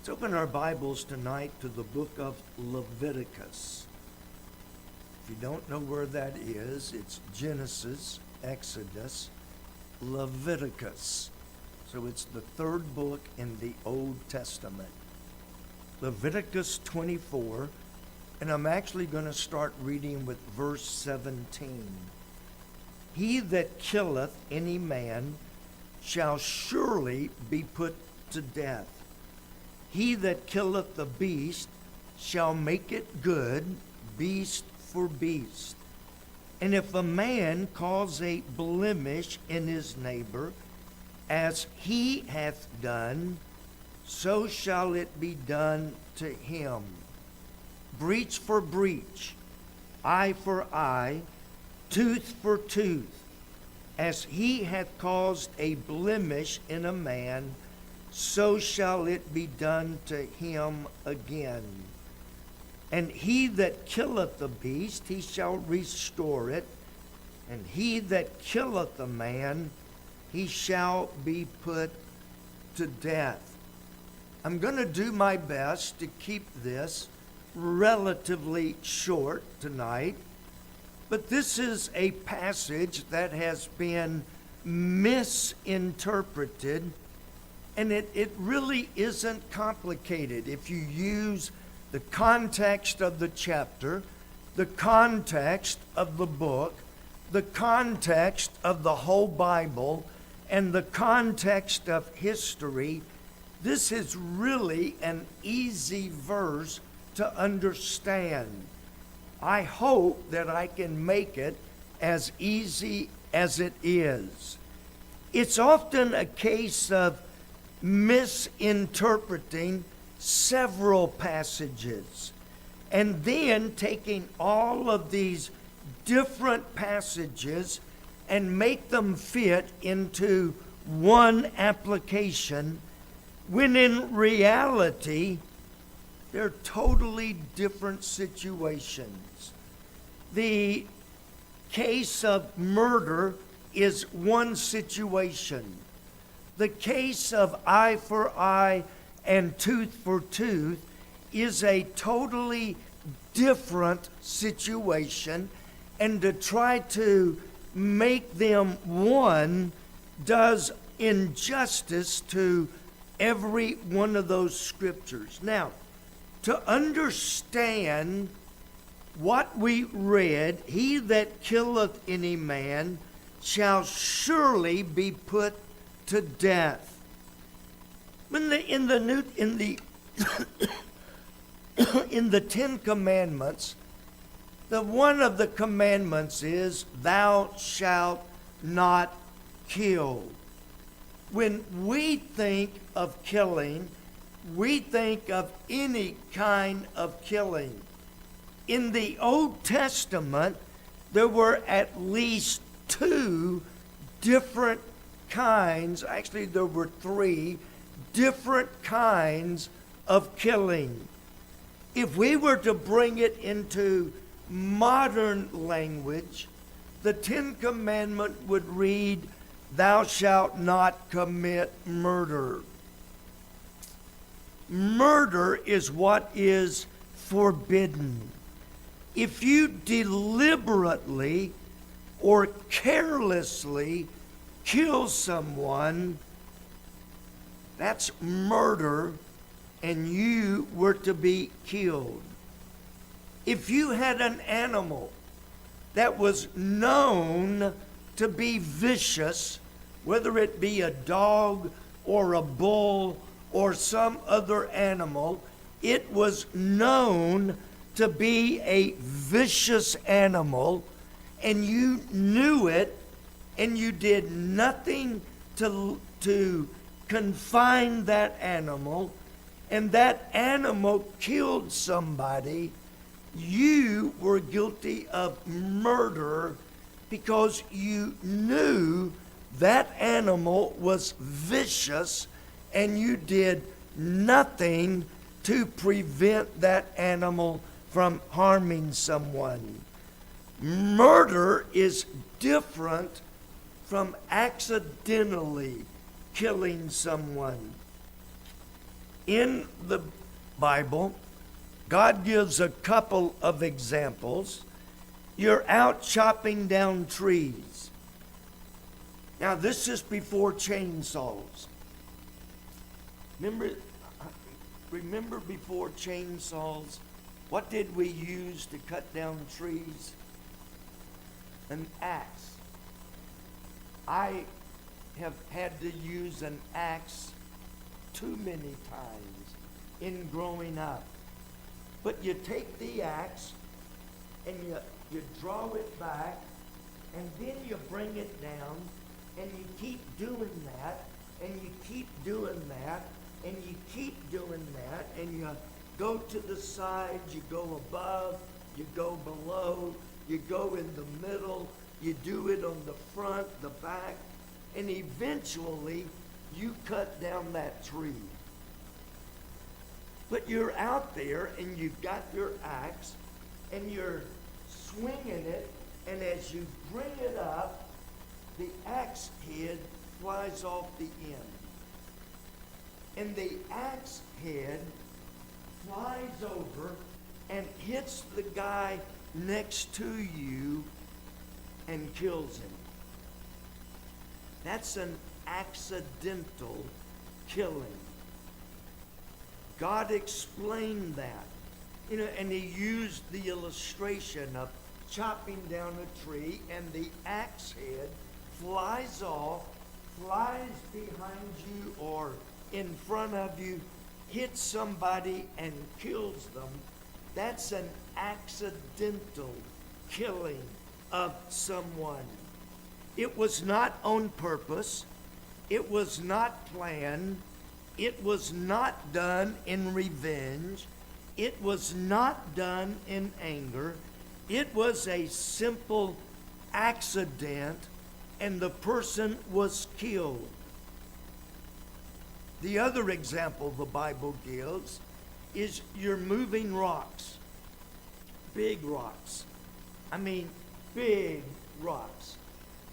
Let's open our Bibles tonight to the book of Leviticus. If you don't know where that is, it's Genesis, Exodus, Leviticus. So it's the third book in the Old Testament. Leviticus 24, and I'm actually going to start reading with verse 17. He that killeth any man shall surely be put to death. He that killeth the beast shall make it good, beast for beast. And if a man cause a blemish in his neighbor, as he hath done, so shall it be done to him. Breach for breach, eye for eye, tooth for tooth. As he hath caused a blemish in a man, so shall it be done to him again. And he that killeth the beast, he shall restore it. And he that killeth the man, he shall be put to death. I'm going to do my best to keep this relatively short tonight. But this is a passage that has been misinterpreted, and it really isn't complicated. If you use the context of the chapter, the context of the book, the context of the whole Bible, and the context of history, this is really an easy verse to understand. I hope that I can make it as easy as it is. It's often a case of misinterpreting several passages and then taking all of these different passages and make them fit into one application, when in reality they're totally different situations. The case of murder is one situation. The case of eye for eye and tooth for tooth is a totally different situation, and to try to make them one does injustice to every one of those scriptures. Now, to understand what we read, he that killeth any man shall surely be put to death. In the in the Ten Commandments, the one of the commandments is, thou shalt not kill. When we think of killing, we think of any kind of killing. In the Old Testament, there were at least two different kinds, actually there were three different kinds of killing. If we were to bring it into modern language, the Ten Commandments would read, thou shalt not commit murder. Murder is what is forbidden. If you deliberately or carelessly kill someone, that's murder, and you were to be killed. If you had an animal that was known to be vicious, whether it be a dog or a bull or some other animal, it was known to be a vicious animal, and you knew it, and you did nothing to confine that animal, and that animal killed somebody, you were guilty of murder because you knew that animal was vicious and you did nothing to prevent that animal from harming someone. Murder is different from accidentally killing someone. in the Bible, God gives a couple of examples. You're out chopping down trees. Now, this is before chainsaws. Remember before chainsaws, what did we use to cut down trees? An axe. I have had to use an axe too many times in growing up. But you take the axe and you draw it back, and then you bring it down, and you keep doing that, and you keep doing that, and you keep doing that, and you go to the sides, you go above, you go below, you go in the middle, you do it on the front, the back, and eventually you cut down that tree. But you're out there and you've got your axe and you're swinging it, and as you bring it up, the axe head flies off the end. And the axe head flies over and hits the guy next to you and kills him. That's an accidental killing. God explained that. And he used the illustration of chopping down a tree, and the axe head flies off, flies behind you or in front of you, hits somebody and kills them. That's an accidental killing of someone. It was not on purpose. It was not planned. It was not done in revenge. It was not done in anger. It was a simple accident, and the person was killed. The other example the Bible gives is you're moving rocks, big rocks. Big rocks.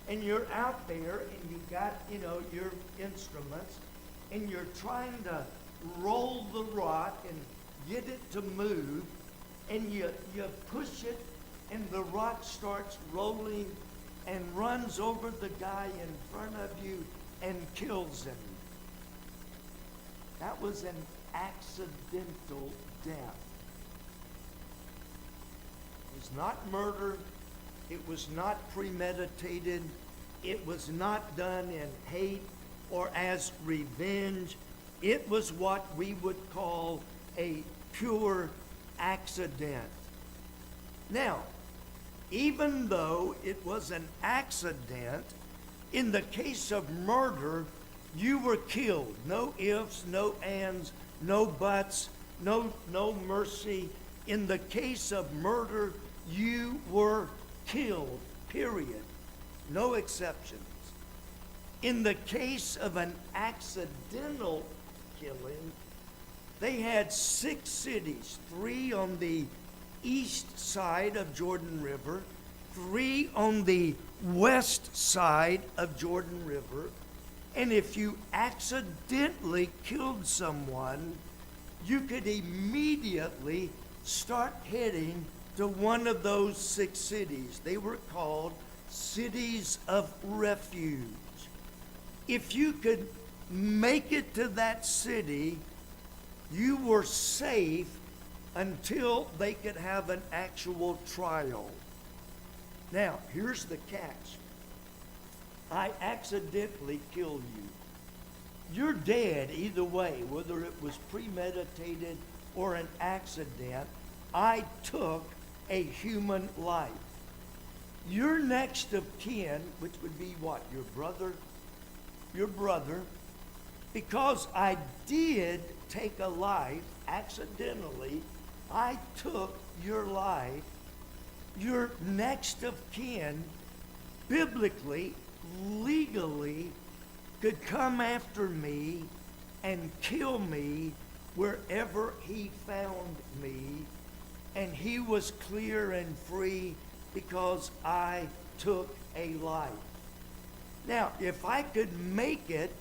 And you're out there and you've got, your instruments, and you're trying to roll the rock and get it to move, and you push it, and the rock starts rolling and runs over the guy in front of you and kills him. That was an accidental death. It was not murder. It was not premeditated. It was not done in hate or as revenge. It was what we would call a pure accident. Now, even though it was an accident, in the case of murder, you were killed. No ifs, no ands, no buts, no mercy. In the case of murder, you were killed, period. No exceptions. In the case of an accidental killing, they had 6 cities, 3 on the east side of Jordan River, 3 on the west side of Jordan River. And if you accidentally killed someone, you could immediately start heading to one of those 6 cities. They were called cities of refuge. If you could make it to that city, you were safe until they could have an actual trial. Now, here's the catch. I accidentally kill you. You're dead either way, whether it was premeditated or an accident. I took a human life. Your next of kin, which would be what? Your brother, because I did take a life accidentally, I took your life. Your next of kin, biblically, legally, could come after me and kill me wherever he found me, and he was clear and free because I took a life. Now, if I could make it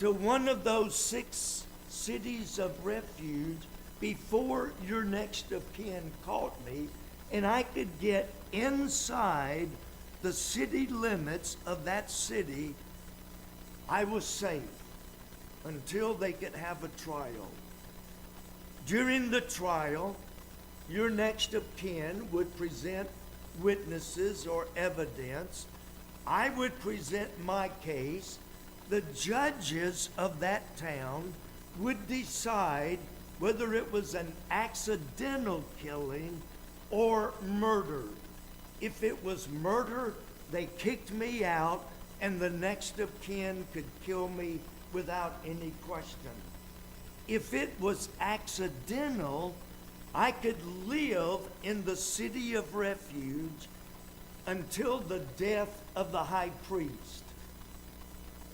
to one of those 6 cities of refuge before your next of kin caught me, and I could get inside the city limits of that city, I was safe until they could have a trial. During the trial, your next of kin would present witnesses or evidence. I would present my case. The judges of that town would decide whether it was an accidental killing or murder. If it was murder, they kicked me out, and the next of kin could kill me without any question. If it was accidental, I could live in the city of refuge until the death of the high priest.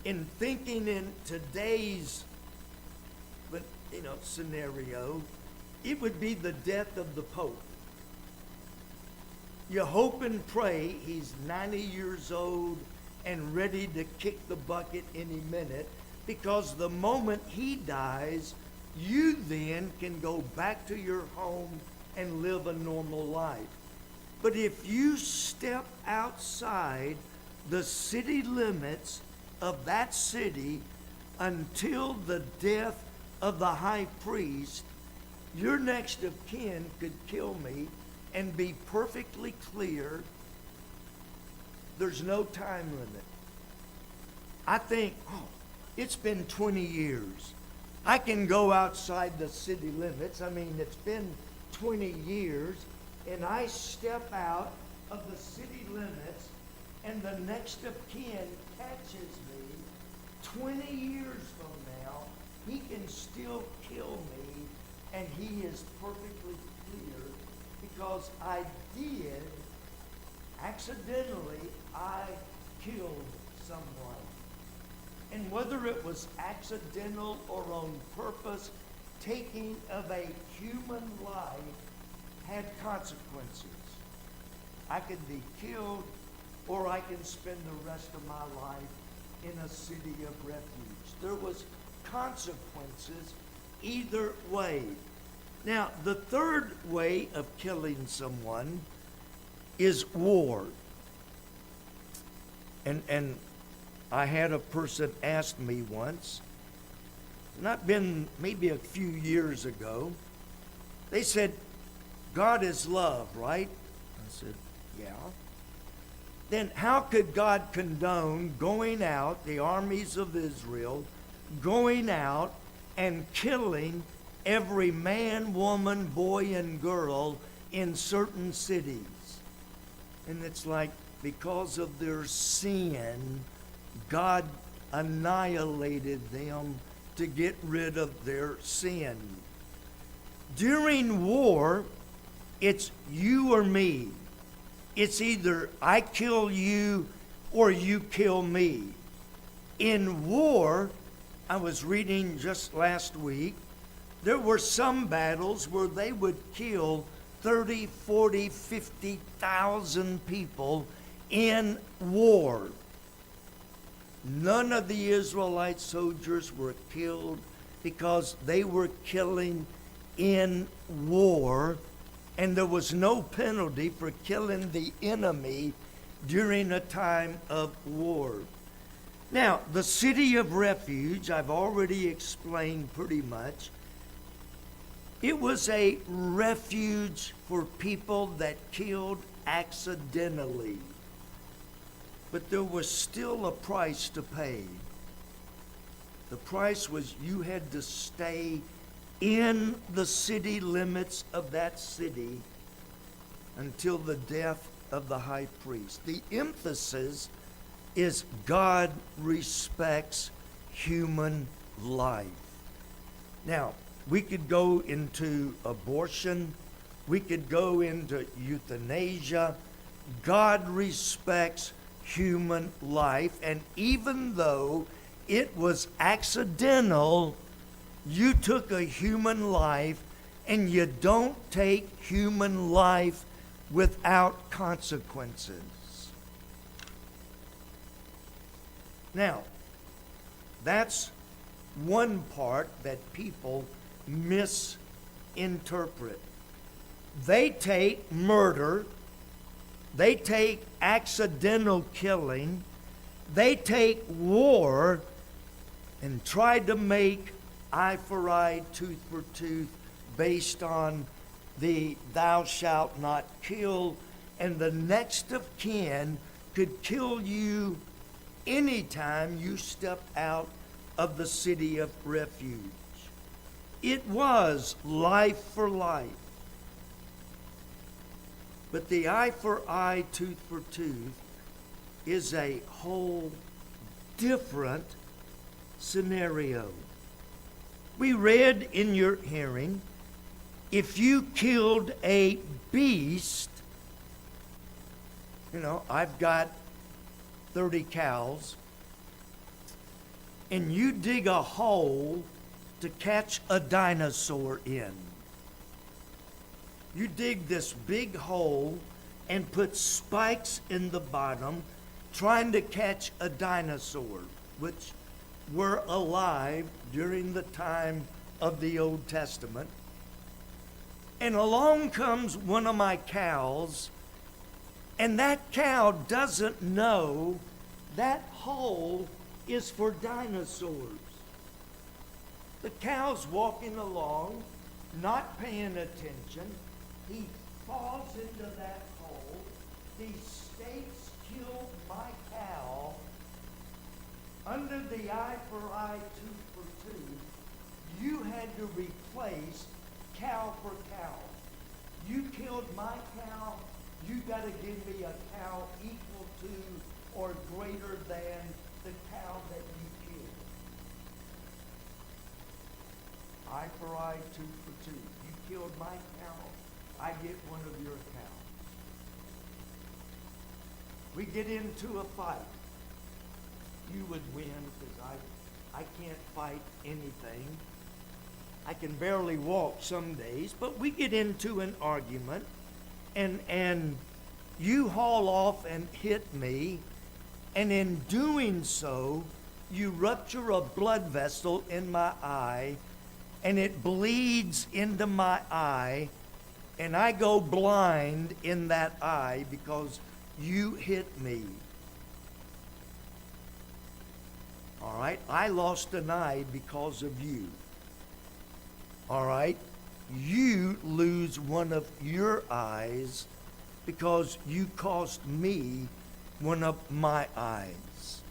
In thinking in today's scenario, it would be the death of the Pope. You hope and pray he's 90 years old and ready to kick the bucket any minute, because the moment he dies, you then can go back to your home and live a normal life. But if you step outside the city limits of that city until the death of the high priest, your next of kin could kill me and be perfectly clear. There's no time limit. I think, it's been 20 years. I can go outside the city limits. I mean, it's been 20 years, and I step out of the city limits, and the next of kin catches me 20 years from now. He can still kill me, and he is perfectly clear, because accidentally, I killed someone. And whether it was accidental or on purpose, taking of a human life had consequences. I could be killed, or I can spend the rest of my life in a city of refuge. There was consequences either way. Now, the third way of killing someone is war. And I had a person ask me once, not been maybe a few years ago, they said, God is love, right? I said, yeah. Then how could God condone going out, the armies of Israel, going out and killing every man, woman, boy, and girl in certain cities? And it's like, because of their sin, God annihilated them to get rid of their sin. During war, it's you or me. It's either I kill you or you kill me. In war, I was reading just last week, there were some battles where they would kill 30, 40, 50,000 people in war. None of the Israelite soldiers were killed because they were killing in war, and there was no penalty for killing the enemy during a time of war. Now, the city of refuge, I've already explained pretty much. It was a refuge for people that killed accidentally. But there was still a price to pay. The price was you had to stay in the city limits of that city until the death of the high priest. The emphasis is God respects human life. Now, we could go into abortion. We could go into euthanasia. God respects human life. And even though it was accidental, you took a human life, and you don't take human life without consequences. Now, that's one part that people misinterpret. They take murder, they take accidental killing, they take war, and try to make eye for eye, tooth for tooth, based on the thou shalt not kill, and the next of kin could kill you anytime you step out of the city of refuge. It was life for life. But the eye for eye, tooth for tooth is a whole different scenario. We read in your hearing, if you killed a beast, I've got 30 cows, and you dig a hole to catch a dinosaur in. You dig this big hole and put spikes in the bottom, trying to catch a dinosaur, which were alive during the time of the Old Testament. And along comes one of my cows, and that cow doesn't know that hole is for dinosaurs. The cow's walking along, not paying attention. He falls into that hole. These stakes killed my cow. Under the eye for eye, tooth for tooth, you had to replace cow for cow. You killed my cow, you got to give me a cow equal to or greater than the cow that you killed. Eye for eye, tooth for tooth. You killed my cow, I get one of your cows. We get into a fight. You would win because I can't fight anything. I can barely walk some days, but we get into an argument, and you haul off and hit me, and in doing so, you rupture a blood vessel in my eye, and it bleeds into my eye, and I go blind in that eye because you hit me. All right? I lost an eye because of you. All right? You lose one of your eyes because you cost me one of my eyes.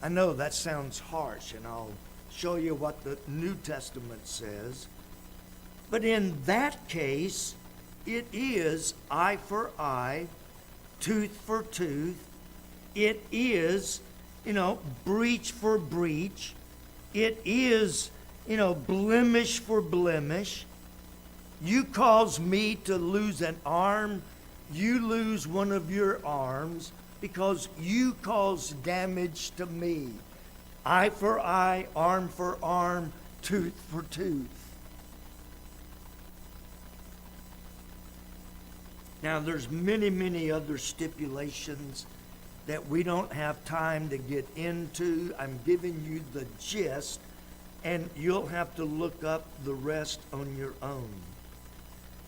I know that sounds harsh, and I'll show you what the New Testament says. But in that case, it is eye for eye, tooth for tooth. It is, breach for breach. It is, blemish for blemish. You cause me to lose an arm, you lose one of your arms because you cause damage to me. Eye for eye, arm for arm, tooth for tooth. Now, there's many, many other stipulations that we don't have time to get into. I'm giving you the gist, and you'll have to look up the rest on your own.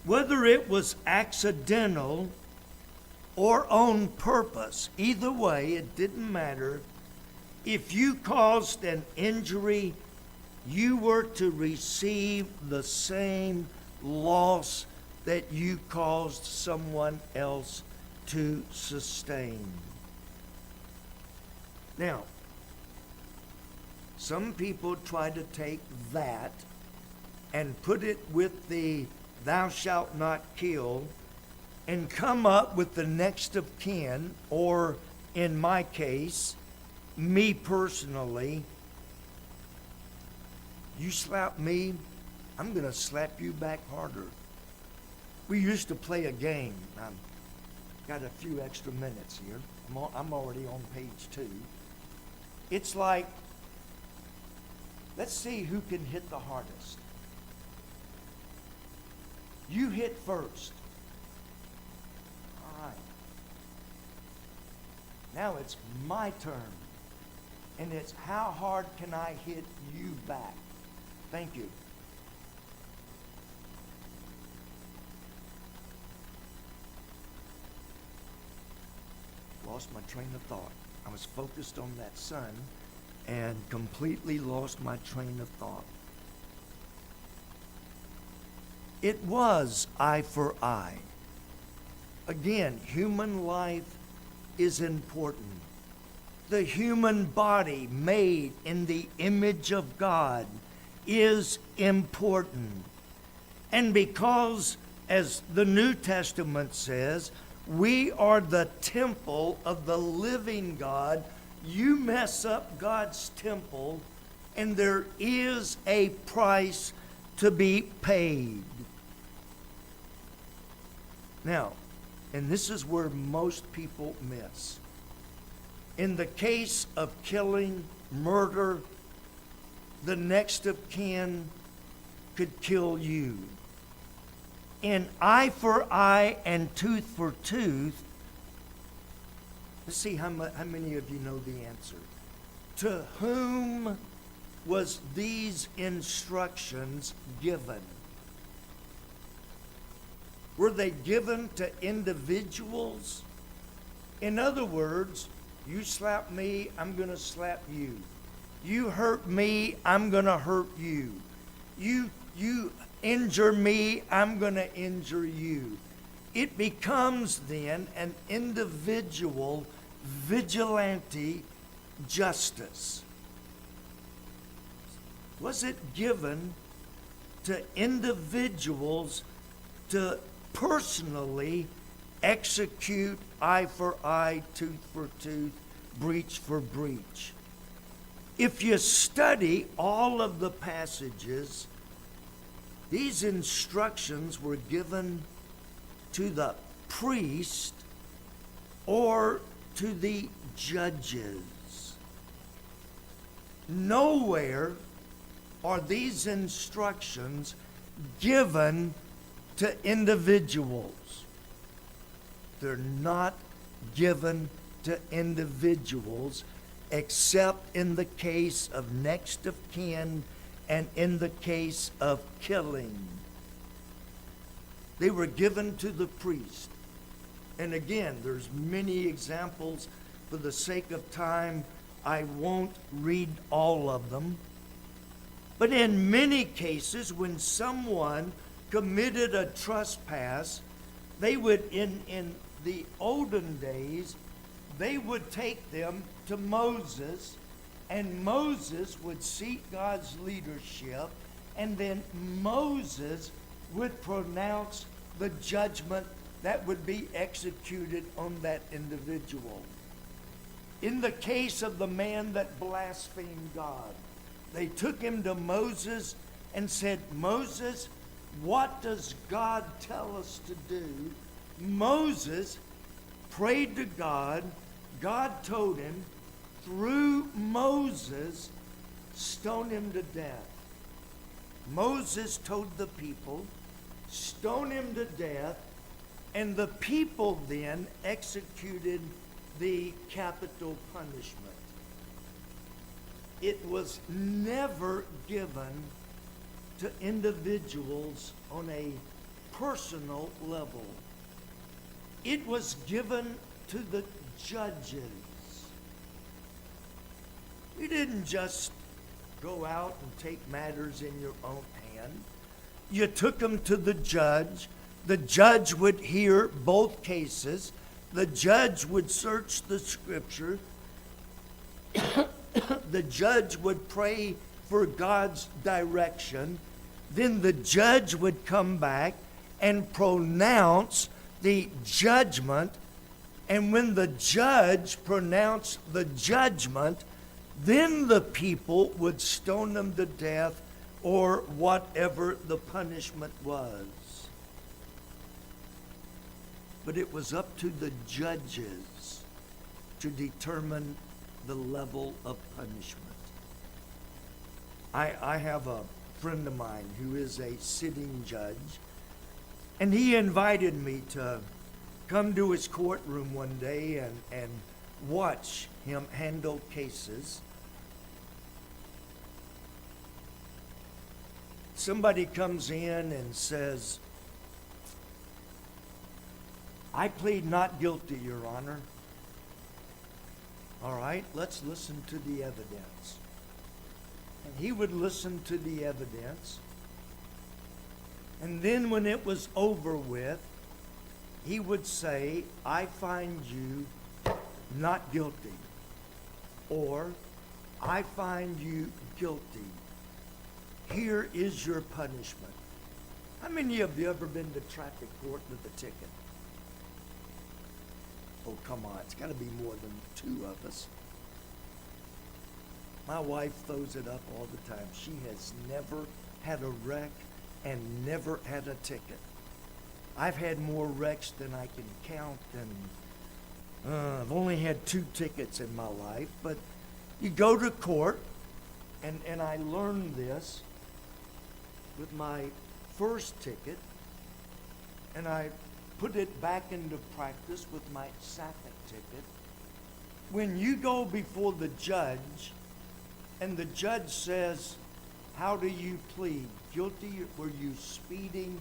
Whether it was accidental or on purpose, either way, it didn't matter. If you caused an injury, you were to receive the same loss that you caused someone else to sustain. Now, some people try to take that and put it with the thou shalt not kill and come up with the next of kin, or in my case, me personally. You slap me, I'm going to slap you back harder. We used to play a game. I've got a few extra minutes here. I'm already on page 2. It's like, let's see who can hit the hardest. You hit first. All right. Now it's my turn. and it's how hard can I hit you back? Thank you. Lost my train of thought. I was focused on that son and completely lost my train of thought. It was eye for eye. Again, human life is important. The human body made in the image of God is important. And because, as the New Testament says, we are the temple of the living God, you mess up God's temple, and there is a price to be paid. Now, and this is where most people miss. In the case of killing, murder, the next of kin could kill you. In eye for eye and tooth for tooth, let's see how many of you know the answer. To whom was these instructions given? Were they given to individuals? In other words, you slap me, I'm going to slap you. You hurt me, I'm going to hurt you. You injure me, I'm going to injure you. It becomes then an individual vigilante justice. Was it given to individuals to personally execute eye for eye, tooth for tooth, breach for breach? If you study all of the passages, these instructions were given to the priest or to the judges. Nowhere are these instructions given to individuals. They're not given to individuals except in the case of next of kin and in the case of killing. They were given to the priest. And again, there's many examples. For the sake of time, I won't read all of them. But in many cases, when someone committed a trespass, they would, in the olden days, they would take them to Moses, and Moses would seek God's leadership, and then Moses would pronounce the judgment that would be executed on that individual. In the case of the man that blasphemed God, they took him to Moses and said, Moses, what does God tell us to do? Moses prayed to God. God told him, through Moses, stone him to death. Moses told the people, stone him to death, and the people then executed the capital punishment. It was never given to individuals on a personal level. It was given to the judges. You didn't just go out and take matters in your own hand. You took them to the judge. The judge would hear both cases. The judge would search the scripture. The judge would pray for God's direction. Then the judge would come back and pronounce the judgment. And when the judge pronounced the judgment, then the people would stone them to death or whatever the punishment was. But it was up to the judges to determine the level of punishment. I have a friend of mine who is a sitting judge, and he invited me to come to his courtroom one day and watch him handle cases. somebody comes in and says, I plead not guilty, Your Honor. All right, let's listen to the evidence. And he would listen to the evidence. And then when it was over with, he would say, I find you not guilty. Or, I find you guilty. Here is your punishment. How many of you ever been to traffic court with a ticket? Oh, come on. It's got to be more than two of us. My wife throws it up all the time. She has never had a wreck and never had a ticket. I've had more wrecks than I can count, and I've only had 2 tickets in my life. But you go to court, and I learned this with my first ticket, and I put it back into practice with my second ticket. When you go before the judge, and the judge says, how do you plead? Guilty? Were you speeding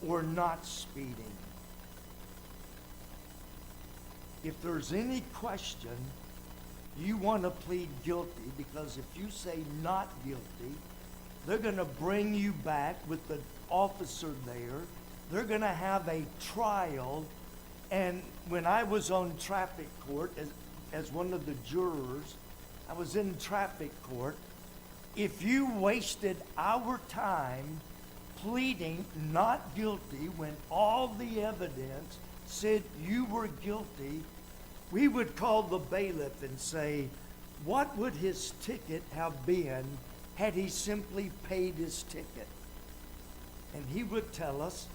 or not speeding? If there's any question, you want to plead guilty, because if you say not guilty, they're going to bring you back with the officer there. They're going to have a trial. And when I was on traffic court as one of the jurors, I was in traffic court. If you wasted our time pleading not guilty when all the evidence said you were guilty, we would call the bailiff and say, what would his ticket have been had he simply paid his ticket? And he would tell us.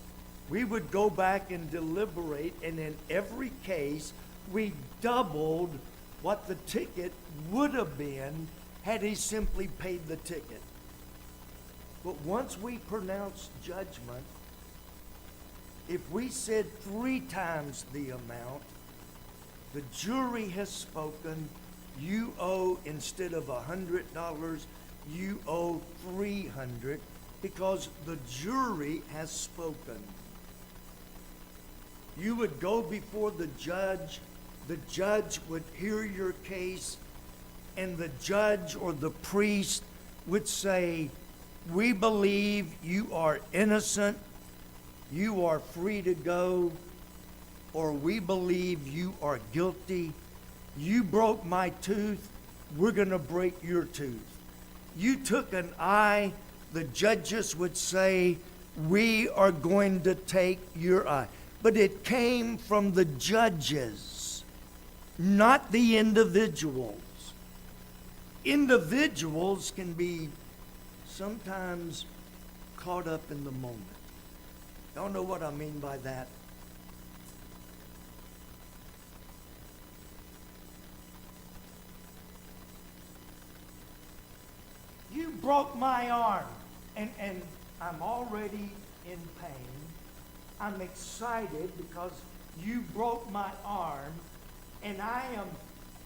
We would go back and deliberate, and in every case, we doubled what the ticket would have been had he simply paid the ticket. But once we pronounced judgment, if we said 3 times the amount, the jury has spoken. You owe, instead of $100, you owe $300, because the jury has spoken. You would go before the judge would hear your case, and the judge or the priest would say, we believe you are innocent, you are free to go, or we believe you are guilty. You broke my tooth, we're going to break your tooth. You took an eye, the judges would say, we are going to take your eye. But it came from the judges, not the individuals. Individuals can be sometimes caught up in the moment. Y'all know what I mean by that? You broke my arm, and I'm already in pain. I'm excited because you broke my arm, and I am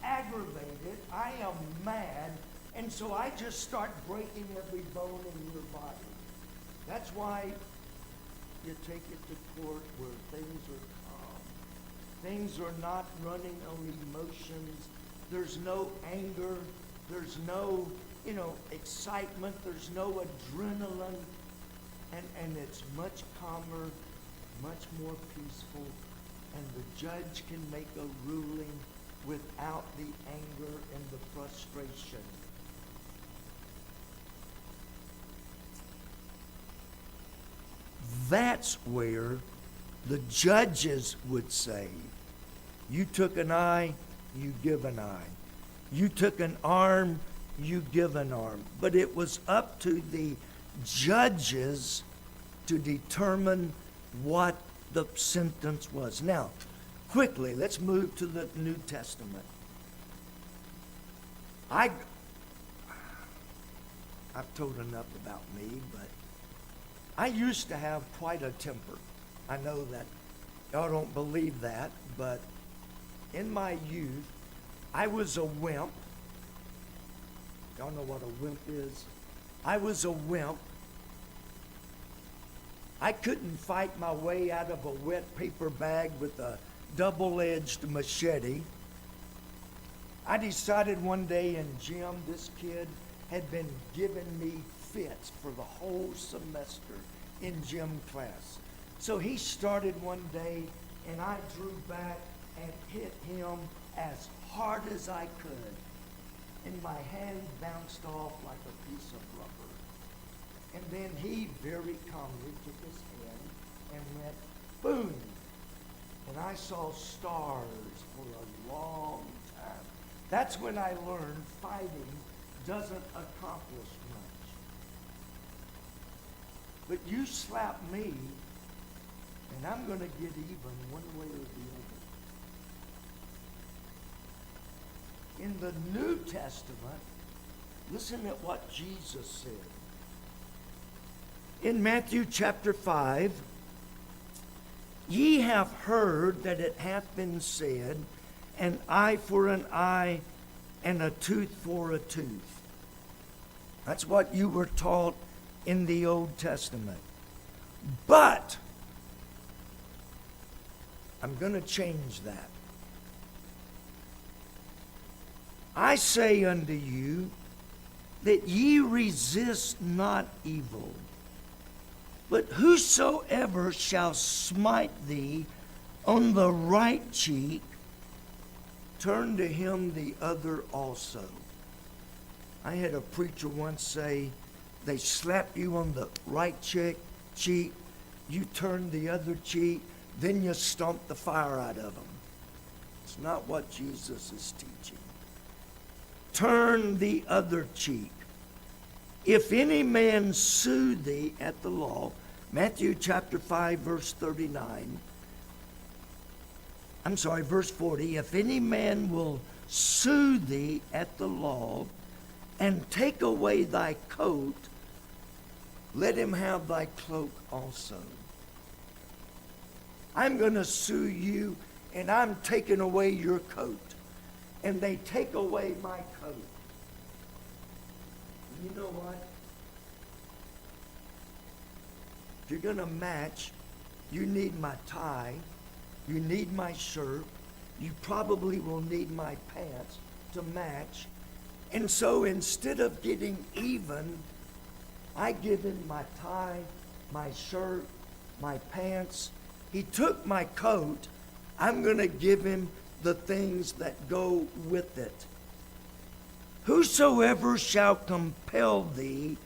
aggravated, I am mad, and so I just start breaking every bone in your body. That's why you take it to court where things are calm. Things are not running on emotions. There's no anger. There's no, excitement. There's no adrenaline. And it's much calmer, much more peaceful, and the judge can make a ruling without the anger and the frustration. That's where the judges would say, you took an eye, you give an eye. You took an arm, you give an arm. But it was up to the judges to determine what the sentence was. Now, quickly, let's move to the New Testament. I've told enough about me, but I used to have quite a temper. I know that y'all don't believe that, but in my youth, I was a wimp. Y'all know what a wimp is? I was a wimp, I couldn't fight my way out of a wet paper bag with a double-edged machete. I decided one day in gym, this kid had been giving me fits for the whole semester in gym class. So he started one day, and I drew back and hit him as hard as I could. And my hand bounced off like a piece of rubber. And then he very calmly took his hand and went boom. And I saw stars for a long time. That's when I learned fighting doesn't accomplish much. But you slap me, and I'm going to get even one way or the other. In the New Testament, listen at what Jesus said. In Matthew chapter 5, ye have heard that it hath been said, an eye for an eye and a tooth for a tooth. That's what you were taught in the Old Testament. But I'm going to change that. I say unto you that ye resist not evil, but whosoever shall smite thee on the right cheek, turn to him the other also. I had a preacher once say, they slap you on the right cheek, you turn the other cheek, then you stomp the fire out of them. It's not what Jesus is teaching. Turn the other cheek. If any man sue thee at the law, Matthew chapter 5, verse 40, if any man will sue thee at the law and take away thy coat, let him have thy cloak also. I'm going to sue you, and I'm taking away your coat. And they take away my coat. You know what? If you're going to match, you need my tie, you need my shirt, you probably will need my pants to match. And so instead of getting even, I give him my tie, my shirt, my pants. He took my coat. I'm going to give him the things that go with it. Whosoever shall compel thee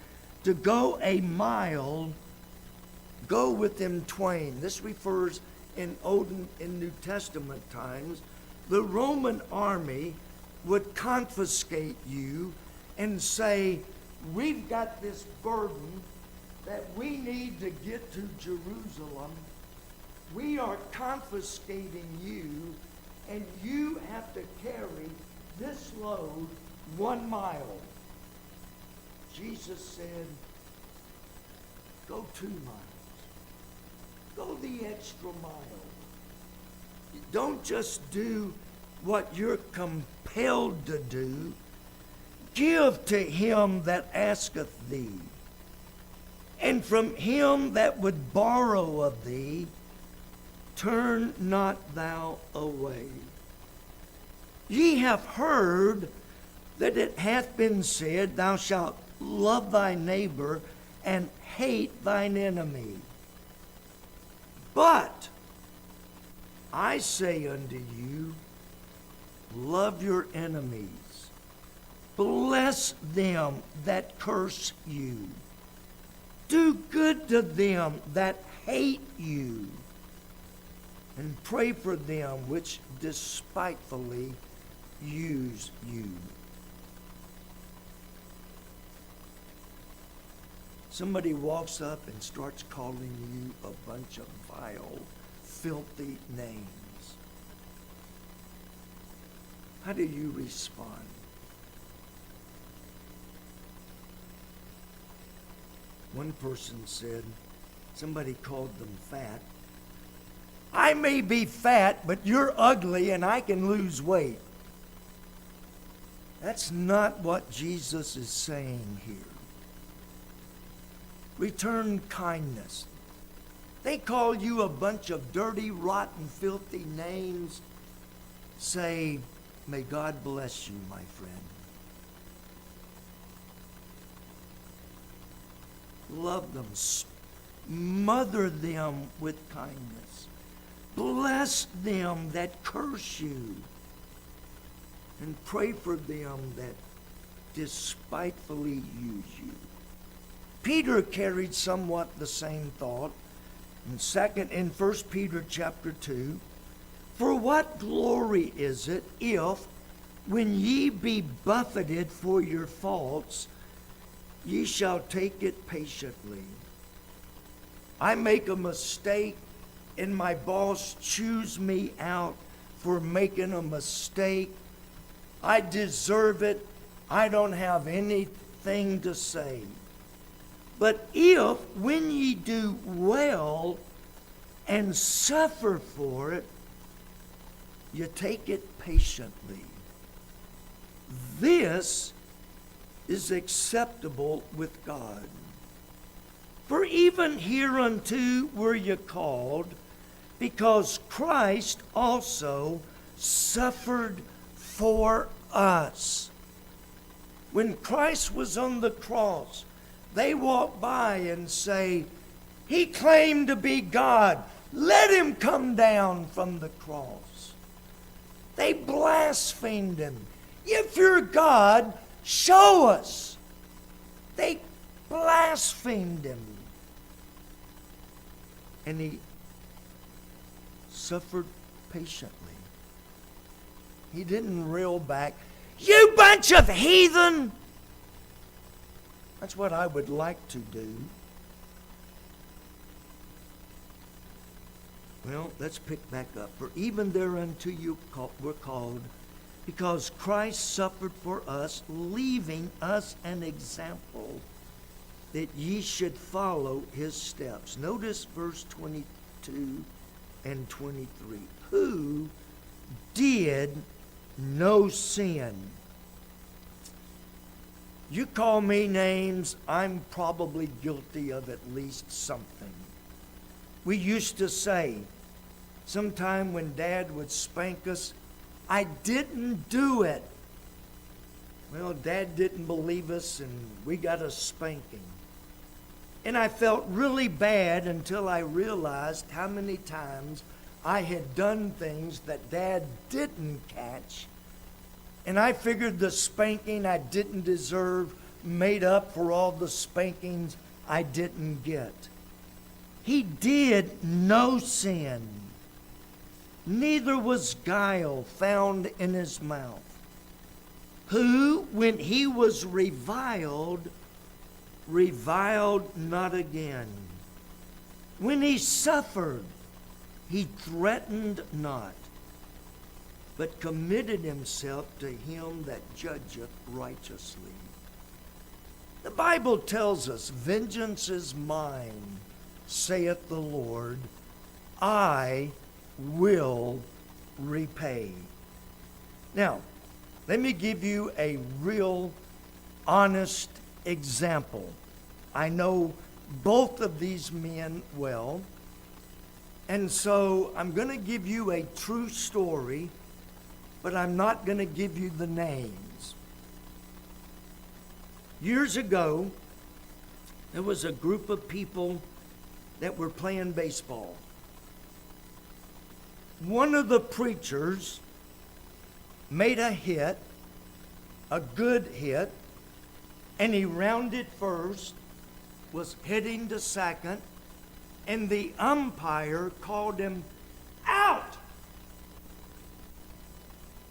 to go a mile, go with him twain. This refers in Old and New Testament times. The Roman army would confiscate you and say, we've got this burden that we need to get to Jerusalem. We are confiscating you, and you have to carry this load 1 mile. Jesus said, go 2 miles. Go the extra mile. Don't just do what you're compelled to do. Give to him that asketh thee, and from him that would borrow of thee, turn not thou away. Ye have heard that it hath been said, thou shalt love thy neighbor and hate thine enemy. But I say unto you, love your enemies. Bless them that curse you. Do good to them that hate you. And pray for them which despitefully use you. Somebody walks up and starts calling you a bunch of vile, filthy names. How do you respond? One person said, somebody called them fat. I may be fat, but you're ugly and I can lose weight. That's not what Jesus is saying here. Return kindness. They call you a bunch of dirty, rotten, filthy names. Say, may God bless you, my friend. Love them. Smother them with kindness. Bless them that curse you. And pray for them that despitefully use you. Peter carried somewhat the same thought. In 1 Peter chapter 2, for what glory is it if, when ye be buffeted for your faults, ye shall take it patiently? I make a mistake, and my boss chews me out for making a mistake. I deserve it. I don't have anything to say. But if, when ye do well and suffer for it, you take it patiently, this is acceptable with God. For even hereunto were ye called, because Christ also suffered for us. When Christ was on the cross, they walk by and say, he claimed to be God. Let him come down from the cross. They blasphemed him. If you're God, show us. They blasphemed him. And he suffered patiently. He didn't reel back. You bunch of heathen! That's what I would like to do. Well, let's pick back up. For even thereunto you were called, because Christ suffered for us, leaving us an example that ye should follow his steps. Notice verse 22 and 23. Who did no sin? You call me names, I'm probably guilty of at least something. We used to say, sometime when Dad would spank us, I didn't do it. Well, Dad didn't believe us, and we got a spanking. And I felt really bad until I realized how many times I had done things that Dad didn't catch. And I figured the spanking I didn't deserve made up for all the spankings I didn't get. He did no sin. Neither was guile found in his mouth. Who, when he was reviled not again. When he suffered, he threatened not, but committed himself to him that judgeth righteously. The Bible tells us, vengeance is mine, saith the Lord, I will repay. Now, let me give you a real honest example. I know both of these men well, and so I'm going to give you a true story, but I'm not going to give you the names. Years ago, there was a group of people that were playing baseball. One of the preachers made a hit, a good hit, and he rounded first, was heading to second, and the umpire called him out.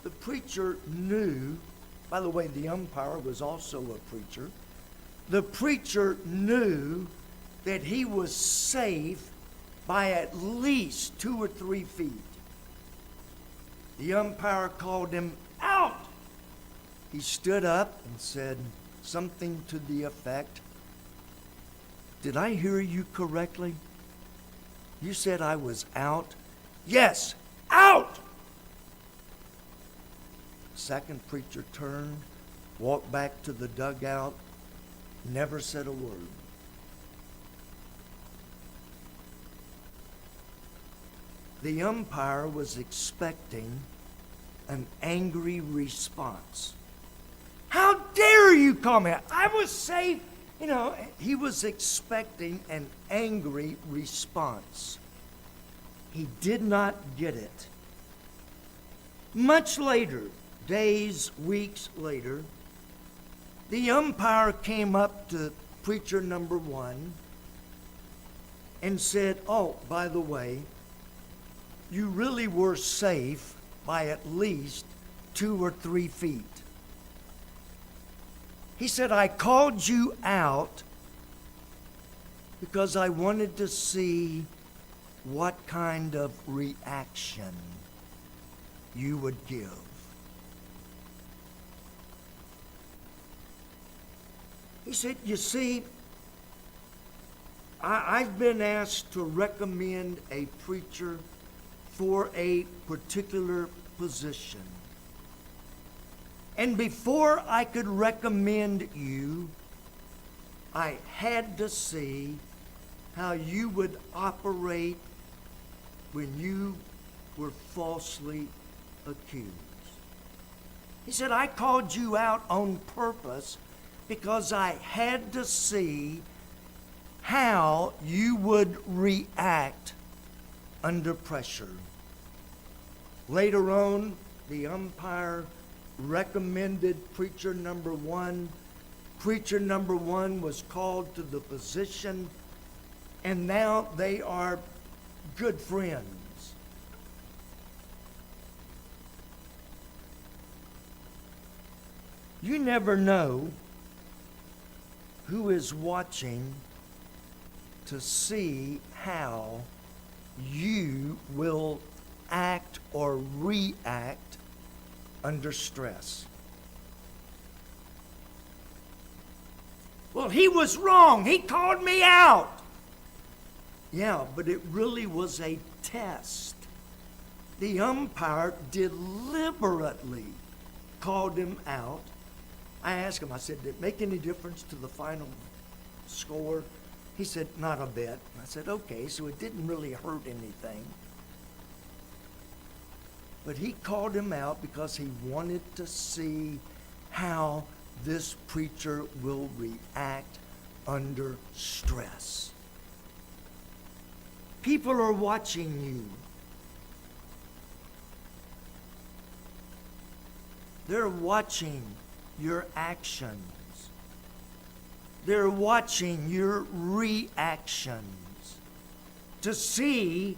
The preacher knew, by the way, the umpire was also a preacher. The preacher knew that he was safe by at least 2 or 3 feet. The umpire called him out. He stood up and said something to the effect, did I hear you correctly? You said I was out? Yes, out! Second preacher turned, walked back to the dugout, never said a word. the umpire was expecting an angry response. How dare you call me out? I was safe. You know, he was expecting an angry response. He did not get it. Much later, days, weeks later, the umpire came up to preacher number one and said, "Oh, by the way, you really were safe by at least 2 or 3 feet." He said, "I called you out because I wanted to see what kind of reaction you would give." He said, "You see, I've been asked to recommend a preacher for a particular position. And before I could recommend you, I had to see how you would operate when you were falsely accused." He said, "I called you out on purpose because I had to see how you would react under pressure." Later on, the umpire recommended preacher number one. Preacher number one was called to the position, and now they are good friends. You never know who is watching to see how you will act or react under stress. "Well, he was wrong. He called me out." Yeah, but it really was a test. The umpire deliberately called him out. I asked him, I said, "Did it make any difference to the final score?" He said, "Not a bit." I said, "Okay, so it didn't really hurt anything." But he called him out because he wanted to see how this preacher will react under stress. People are watching you. They're watching your actions. They're watching your reactions to see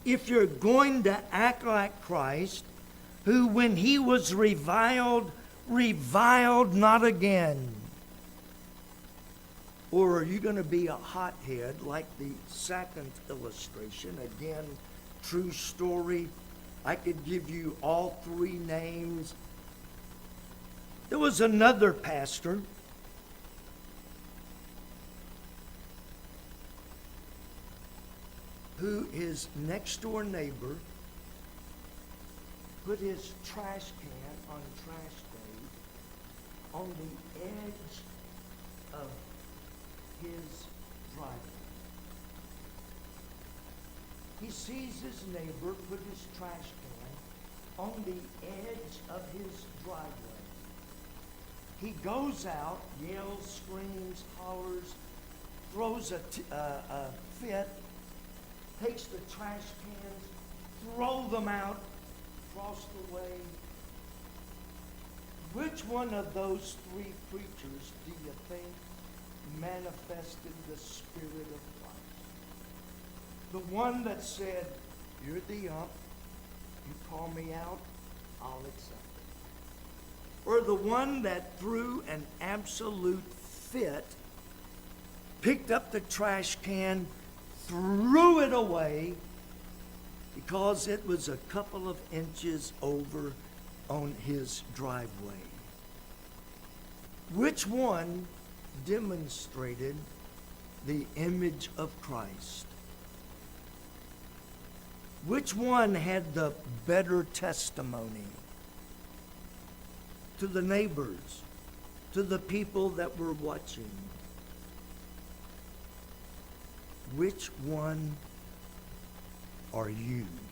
if you're going to act like Christ, who when he was reviled not again. Or are you going to be a hothead like the second illustration? Again, true story. I could give you all 3 names. There was another pastor who his next door neighbor put his trash can on trash day on the edge of his driveway. He sees his neighbor put his trash can on the edge of his driveway. He goes out, yells, screams, hollers, throws a fit, takes the trash cans, throw them out across the way. Which one of those 3 preachers do you think manifested the Spirit of Christ? The one that said, "You're the ump, you call me out, I'll accept it." Or the one that threw an absolute fit, picked up the trash can, threw it away because it was a couple of inches over on his driveway? Which one demonstrated the image of Christ? Which one had the better testimony to the neighbors, to the people that were watching? Which one are used.